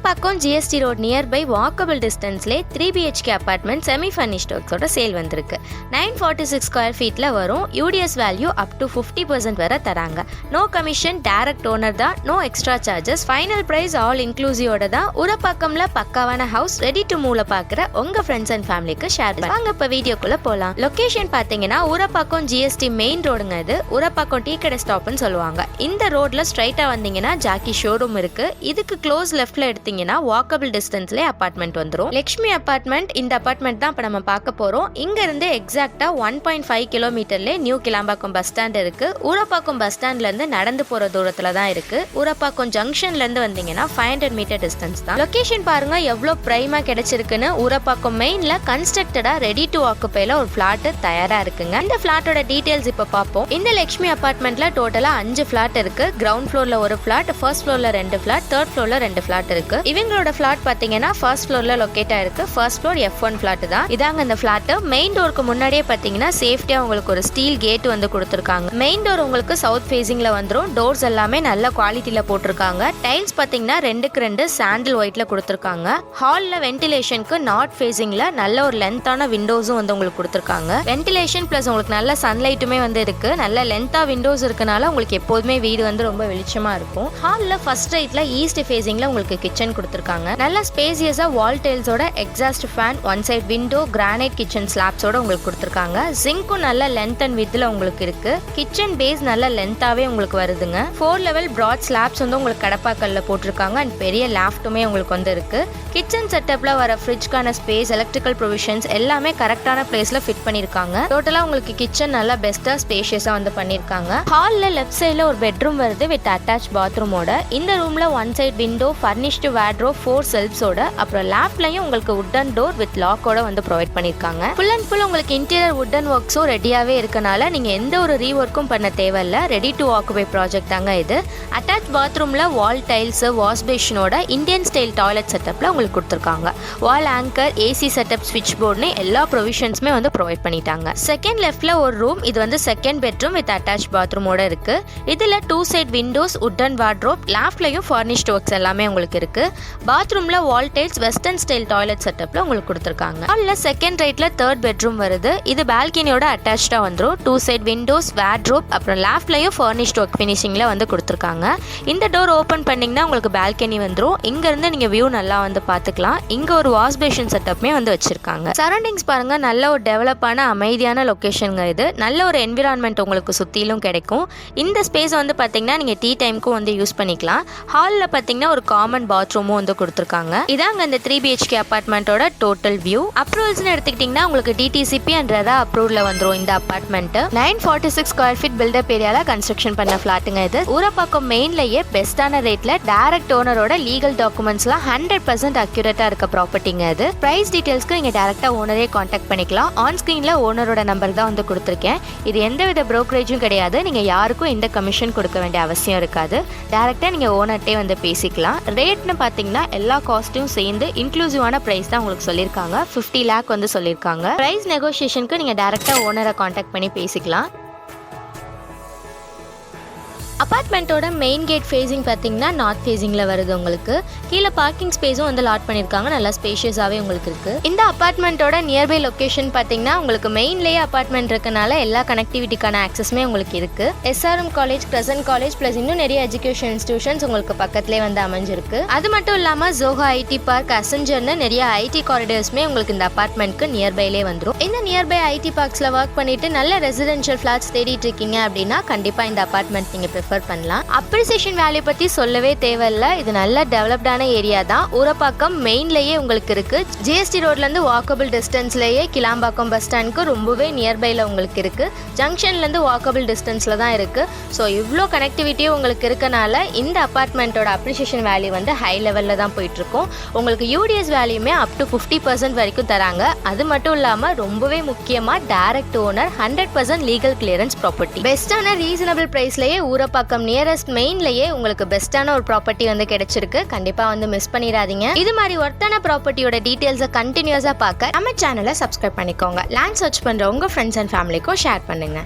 Urapakkam GST road nearby walkable டிஸ்டன்ஸ்லேயே 3 BHK apartment semi furnished ஒர்க்ஸோட sale வந்திருக்கு. 946 ஸ்கொயர் ஃபீட்டில் வரும். யூடிஎஸ் வேல்யூ அப் டு 50% வரை தராங்க. நோ கமிஷன், டைரக்ட் ஓனர் தான், no extra charges. Final price all இன்க்ளூசிவோட தான். ஊரப்பாக்கம்ல பக்காவான ஹவுஸ் ரெடி டு மூவ்ல பார்க்குற உங்க ஃப்ரெண்ட்ஸ் அண்ட் ஃபேமிலிக்கு ஷேர் பண்ணுவாங்க. இப்போ வீடியோக்குள்ள போகலாம். லொகேஷன் பார்த்தீங்கன்னா ஊரப்பாக்கம் ஜிஎஸ்டி மெயின் ரோடுங்க. இது ஊரப்பாக்கம் டீ கடை ஸ்டாப்னு சொல்லுவாங்க. இந்த ரோட்ல ஸ்ட்ரைட்டா வந்தீங்கன்னா ஜாக்கி ஷோரூம் இருக்கு. இதுக்கு க்ளோஸ் லெஃப்ட்ல எடுத்தீங்கன்னா வாக்கபிள் டிஸ்டன்ஸ்ல அபார்ட்மெண்ட் வந்துரும். லக்ஷ்மி அபார்ட்மெண்ட். இந்த அபார்ட்மெண்ட் தான் இப்ப நம்ம பார்க்க போறோம். இங்க இருந்து எக்ஸாக்ட்டா 1.5 கிலோமீட்டர்ல நியூ கிளாம்பாக்கம் பஸ் ஸ்டாண்ட் இருக்கு. ஊரப்பாக்கம் பஸ் ஸ்டாண்ட்ல இருந்து நடந்து போற தூரத்துல தான் இருக்கு. ஊரப்பாக்கம் ஜங்ஷன்ல இருந்து வந்தீங்கன்னா 500 மீட்டர் டிஸ்டன்ஸ் தான். லொகேஷன் பாருங்க எவ்வளவு பிரைமா கிடைச்சிருக்குன்னு. ஊரப்பாக்கம் மெயின்ல கன்ஸ்ட்ரக்டடா ரெடி டு ஆக்குபைல ஒரு பிளாட் தயாரா இருக்குங்க. இந்த பிளாட்டோட டீடைல்ஸ் இப்ப பார்ப்போம். இந்த லக்ஷ்மி அபார்ட்மெண்ட்ல டோட்டலா 5 பிளாட் இருக்கு. கிரவுண்ட் ஃப்ளோர்ல ஒரு பிளாட், ஃபர்ஸ்ட் ஃப்ளோர்ல 2 பிளாட், தேர்ட் ஃப்ளோர்ல 2 பிளாட் இருக்கு. இவங்களோட பிளாட் பாத்தீங்கன்னா ஃபர்ஸ்ட் ஃப்ளோர்ல லொகேட் ஆயிருக்கு. ஃபர்ஸ்ட் ஃப்ளோர் F1 பிளாட் தான். இதாங்க இந்த பிளாட். மெயின் டோருக்கு முன்னாடியே பாத்தீங்கன்னா சேஃப்டியா உங்களுக்கு ஒரு ஸ்டீல் கேட் வந்து கொடுத்திருக்காங்க. மெயின் டோர் உங்களுக்கு சவுத் ஃபேசிங்ல வந்துரும். டோர்ஸ் எல்லாமே நல்ல குவாலிட்டில போட்டிருக்காங்க. டைல்ஸ் பாத்தீங்கன்னா 2க்கு 2 சாண்டில் ஒயிட்ல கொடுத்திருக்காங்க. ஹால்ல வென்டிலேஷனுக்கு நார்த் ஃபேசிங்ல நல்ல ஒரு லென்த்தான விண்டோஸும் வந்து உங்களுக்கு கொடுத்திருக்காங்க. வென்டிலேஷன் பிளஸ் உங்களுக்கு நல்ல சன்லைட்டுமே வந்து இருக்கு. நல்ல லென்த்தா விண்டோஸ் இருக்கனால உங்களுக்கு எப்போதுமே வீடு வந்து ரொம்ப வெளிச்சமா இருக்கும். ஹால்ல ஃபர்ஸ்ட் ரைட்ல ஈஸ்ட் ஃபேசிங்ல உங்களுக்கு கிச்சன் கொடுத்திருக்காங்க. நல்ல ஸ்பேசியஸா வால் டைல்ஸோட exhaust fan, one side window, granite kitchen ஸ்லாப்ஸோட உங்களுக்கு கொடுத்திருக்காங்க. சிங்க்கும் நல்ல லென்த் அண்ட் வித்ல உங்களுக்கு இருக்கு. கிச்சன் பேஸ் நல்ல லென்த்தாவே உங்களுக்கு வருதுங்க. 4 லெவல் பிராட் ஸ்லாப்ஸ் வந்து உங்களுக்கு கடப்பாக்கல்ல போட்டிருக்காங்க. அண்ட் பெரிய லாஃப்ட்டுமே உங்களுக்கு வந்து இருக்கு. கிச்சன் செட்டப்ல வர ஃப்ரிட்ஜ்க்கான ஸ்பேஸ், எலக்ட்ரிக்கல் ப்ரொவிஷன்ஸ் எல்லாமே கரெக்டான பிளேஸ்ல ஃபிட் பண்ணிருக்காங்க. டோட்டலா உங்களுக்கு கிச்சன் நல்லா பெஸ்டா ஸ்பேஷியஸா வந்து பண்ணிருக்காங்க. ஹால்ல லெஃப்ட் சைட்ல ஒரு பெட்ரூம் வருது வித் அட்டாச் பாத்ரூமோட. இந்த ரூம்ல one side window, furnished wardrobe, 4 செல்ஃப்ஸோட, அப்புறம் லேப்லயும் உங்களுக்கு வுட்டன் டோர் வித் லாக்கோட வந்து ப்ரொவைட் பண்ணிருக்காங்க. ஃபுல் அண்ட் ஃபுல் உங்களுக்கு இன்டீரியர் வுட்டன் ஒர்க்ஸும் ரெடியாவே இருக்கனால நீங்க எந்த ஒரு ரீஒர்க்கும் பண்ண தேவையில்ல. ரெடி டு ஆக்குபை ப்ராஜெக்ட் தாங்க இது. அட்டாச் பாத்ரூம்ல வால் டைல்ஸ், வாஷ் பேஷனோட இந்தியன் ஸ்டைல் டாய்லெட் செட்டப்ல உங்களுக்கு கொடுத்துருக்காங்க. வால் ஆங்கர், ஏசி செட்டப், ஸ்விட்ச் போர்டுன்னு எல்லா ப்ரொவிஷன்ஸுமே வந்து ப்ரொவைட் பண்ணிட்டாங்க. செகண்ட் லெஃப்ட்ல ஒரு ரூம். இது வந்து செகண்ட் பெட்ரூம் வித் அட்டாச் பாத்ரூமோட இருக்கு. இதுல 2 சைட் விண்டோஸ், வுட்டன் வார்ட்ரோப், லேப்லயும் ஃபர்னிஷ்டு ஒர்க்ஸ் எல்லாமே உங்களுக்கு இருக்கு. பாத்ரூம்ல wall tiles, western style toilet செட்டப்ல உங்களுக்கு கொடுத்துருக்காங்க. ஹால்ல செகண்ட் ரைட்ல தேர்ட் பெட்ரூம் வருது. இது பால்கனியோட அட்டாச்சா வந்துரும். 2 சைட் விண்டோஸ், வார்ட்ரோப், அப்புறம் லேப்லயும் ஃபர்னிஷ்டு ஒர்க் ஃபினிஷிங்ல வந்து கொடுத்துருக்காங்க. இந்த டோர் ஓபன் பண்ணீங்கன்னா உங்களுக்கு பால்கனி வந்துரும். இங்க இருந்து நீங்க வியூ நல்லா வந்து பாத்துக்கலாம். இங்க ஒரு வாஷ் பேஷன் செட்டப்மே வந்து வச்சிருக்காங்க. சரௌண்டிங்ஸ் பாருங்க நல்ல ஒரு டெவலப்பான அமைதியான லொகேஷனுங்க இது. நல்ல ஒரு என்விரான்மெண்ட் உங்களுக்கு சுத்திலும் கிடைக்கும். இந்த ஸ்பேஸ் வந்து பாத்தீங்கன்னா நீங்க டீ டைம்க்கும் வந்து யூஸ் பண்ணிக்கலாம். ஹால்ல பாத்தீங்கன்னா ஒரு காமன் பாத்ரூமும் வந்து கொடுத்துருக்காங்க. இதாங்க இந்த 3 BHK அபார்ட்மெண்ட்டோட டோட்டல் வியூ. அப்ரூவல்ஸ்னு எடுத்துக்கிட்டீங்கன்னா உங்களுக்கு டிடிசிபி அண்ட் ரெரா அப்ரூவ்ல வந்துரும். இந்த அபார்ட்மெண்ட் 946 ஸ்கொயர் ஃபீட் பில்டப் ஏரியால கன்ஸ்ட்ரக்ஷன் பண்ண பிளாட்டுங்க இது. ஊரப்பாக்கம் மெயின்லயே பெஸ்டான ரேட்ல டைரக்ட் ஓனரோட லீகல் டாக்குமெண்ட்ஸ்லாம் 100% அக்யூரேட்டா இருக்க ப்ராப்பர்ட்டிங்க இது. பிரைஸ் டீடைல்ஸ்க்கு நீங்க டைரக்டா ஓனரே கான்டாக்ட் பண்ணிக்கலாம். ஆன் ஸ்கிரீன்ல ஓனரோட நம்பர் தான் வந்து கொடுத்துருக்கேன். இது எந்தவித ப்ரோக்கரேஜும் கிடையாது. நீங்க யாருக்கும் எந்த கமிஷன் கொடுக்க வேண்டிய அவசியம் இருக்காது. டைரக்டா நீங்க ஓனர்ட்டே வந்து பேசிக்கலாம். ரேட்னு பாத்தீங்கன்னா எல்லா காஸ்ட்டும் சேர்ந்து இன்க்ளூசிவான பிரைஸ் தான் உங்களுக்கு சொல்லியிருக்காங்க. 50 lakh வந்து சொல்லியிருக்காங்க. பிரைஸ் நெகோசியேஷனுக்கு நீங்க டைரக்டா ஓனரை கான்டாக்ட் பண்ணி பேசிக்கலாம். அபார்ட்மெண்ட்டோட மெயின் கேட் ஃபேஸிங் பார்த்தீங்கன்னா நார்த் ஃபேஸிங்கில் வருது. உங்களுக்கு கீழே பார்க்கிங் ஸ்பேஸும் வந்து லாட் பண்ணியிருக்காங்க. நல்லா ஸ்பேஷியஸாகவே உங்களுக்கு இருக்குது. இந்த அபார்ட்மெண்ட்டோட நியர்பை லொக்கேஷன் பார்த்தீங்கன்னா உங்களுக்கு மெயின்லேயே அபார்ட்மெண்ட் இருக்கனால எல்லா கனெக்டிவிட்டிக்கான ஆக்சஸுமே உங்களுக்கு இருக்குது. SRM college, crescent college plus இன்னும் நிறைய எஜுகேஷன் இன்ஸ்டியூஷன்ஸ் உங்களுக்கு பக்கத்துலேயே வந்து அமைஞ்சிருக்கு. அது மட்டும் இல்லாமல் ஜோஹா ஐடி பார்க், அசஞ்சர்னு நிறைய ஐடி காரிடர்ஸுமே உங்களுக்கு இந்த அபார்ட்மெண்ட்க்கு நியர்பைலே வந்துடும். இந்த நியர்பை ஐடி பார்க்ஸில் ஒர்க் பண்ணிட்டு நல்ல ரெசிடென்ஷியல் ஃபிளாட்ஸ் தேடிட்டு இருக்கீங்க அப்படின்னா கண்டிப்பாக இந்த அபார்ட்மெண்ட் நீங்கள் ப்ரிஃபர் பண்ணலாம். அப்ரிசியேஷன் வேல்யூ பத்தி சொல்லவே தேவையில்ல. இது நல்ல டெவலப்டான ஏரியா தான். ஊரப்பாக்கம் மெயின்லயே உங்களுக்கு இருக்கு. ஜிஎஸ்டி ரோட்ல இருந்து வாக்கபிள் டிஸ்டன்ஸ்லயே கிளாம்பாக்கம் பஸ் ஸ்டாண்ட்க்கு ரொம்பவே நியர்பைல உங்களுக்கு இருக்கு. ஜங்ஷன்ல இருந்து வாக்கபிள் டிஸ்டன்ஸ்ல தான் இருக்கு. ஸோ இவ்வளோ கனெக்டிவிட்டியும் உங்களுக்கு இருக்கனால இந்த அபார்ட்மெண்ட்டோட அப்ரிசியேஷன் வேல்யூ வந்து ஹை லெவல்ல தான் போயிட்டு இருக்கும். உங்களுக்கு யூடிஎஸ் வேல்யூமே அப் டு 50% வரைக்கும் தராங்க. அது மட்டும் இல்லாம ரொம்பவே முக்கியமா direct owner, 100% legal clearance property. பெஸ்டான ரீசனபிள் பிரைஸ்லயே ஊரப்பாக்கம் நியரஸ்ட் மெயின்லயே உங்களுக்கு பெஸ்டான ஒரு ப்ராப்பர்ட்டி வந்து கிடைச்சிருக்கு. கண்டிப்பா வந்து மிஸ் பண்ணிடாதீங்க. இது மாதிரி ஒர்த்தான ப்ராப்பர்ட்டியோட டீடைல்ஸை கண்டினியூஸா பார்க்க நம்ம சேனலை சப்ஸ்கிரைப் பண்ணிக்கோங்க. லேண்ட் சர்ச் பண்ற உங்க ஃப்ரெண்ட்ஸ் அண்ட் ஃபேமிலிக்கும் ஷேர் பண்ணுங்க.